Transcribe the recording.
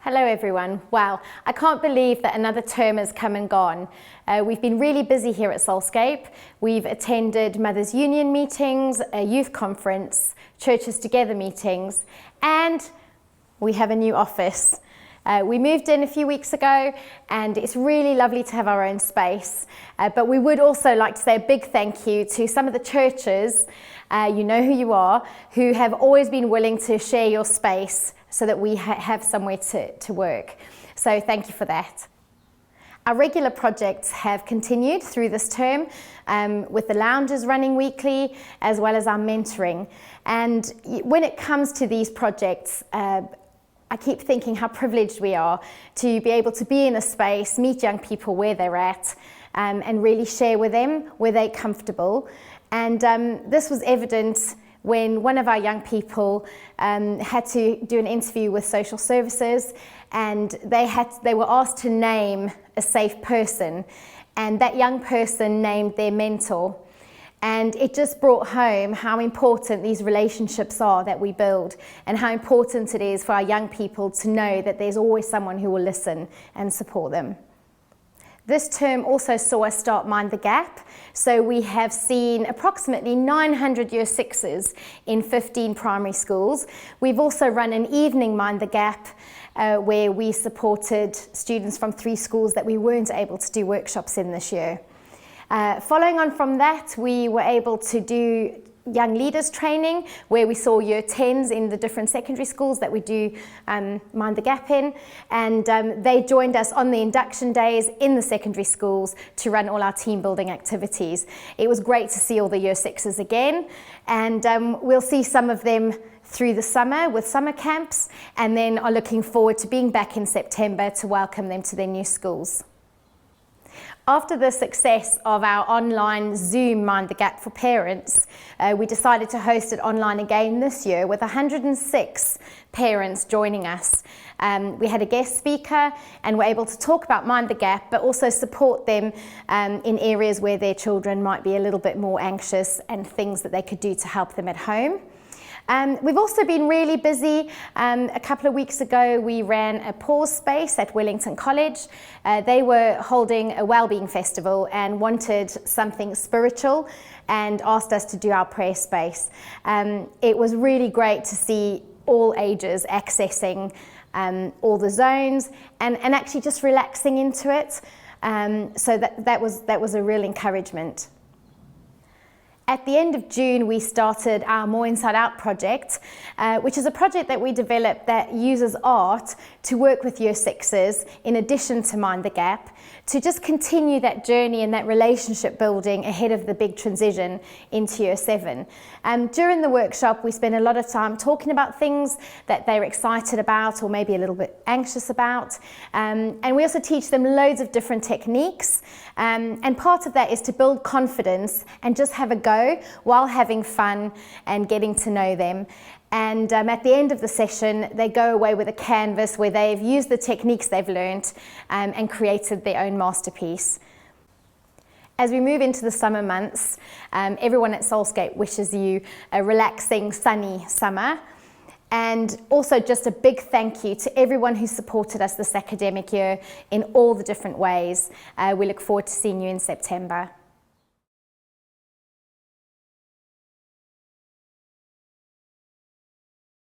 Hello everyone. Wow, I can't believe that another term has come and gone. We've been really busy here at Soulscape. We've attended Mothers Union meetings, a youth conference, Churches Together meetings, and we have a new office. We moved in a few weeks ago and it's really lovely to have our own space. But we would also like to say a big thank you to some of the churches, you know who you are, who have always been willing to share your space so that we have somewhere to work. So thank you for that. Our regular projects have continued through this term with the lounges running weekly as well as our mentoring. And when it comes to these projects, I keep thinking how privileged we are to be able to be in a space, meet young people where they're at, and really share with them where they're comfortable. And this was evident when one of our young people had to do an interview with social services, and they were asked to name a safe person, and that young person named their mentor. And it just brought home how important these relationships are that we build, and how important it is for our young people to know that there's always someone who will listen and support them. This term also saw us start Mind the Gap. So we have seen approximately 900 Year 6s in 15 primary schools. We've also run an evening Mind the Gap where we supported students from 3 schools that we weren't able to do workshops in this year. Following on from that, we were able to do young leaders training where we saw Year 10s in the different secondary schools that we do Mind the Gap in, and they joined us on the induction days in the secondary schools to run all our team building activities. It was great to see all the Year 6s again, and we'll see some of them through the summer with summer camps, and then are looking forward to being back in September to welcome them to their new schools. After the success of our online Zoom Mind the Gap for parents, we decided to host it online again this year with 106 parents joining us. We had a guest speaker and were able to talk about Mind the Gap, but also support them in areas where their children might be a little bit more anxious and things that they could do to help them at home. We've also been really busy. A couple of weeks ago we ran a pause space at Wellington College. They were holding a wellbeing festival and wanted something spiritual and asked us to do our prayer space. It was really great to see all ages accessing all the zones and actually just relaxing into it. So that was a real encouragement. At the end of June, we started our More Inside Out project, which is a project that we developed that uses art to work with Year 6s in addition to Mind the Gap, to just continue that journey and that relationship building ahead of the big transition into Year 7. During the workshop, we spent a lot of time talking about things that they're excited about or maybe a little bit anxious about. And we also teach them loads of different techniques. And part of that is to build confidence and just have a go while having fun and getting to know them. And at the end of the session, they go away with a canvas where they've used the techniques they've learned and created their own masterpiece. As we move into the summer months, everyone at Soulscape wishes you a relaxing, sunny summer. And also just a big thank you to everyone who supported us this academic year in all the different ways. We look forward to seeing you in September.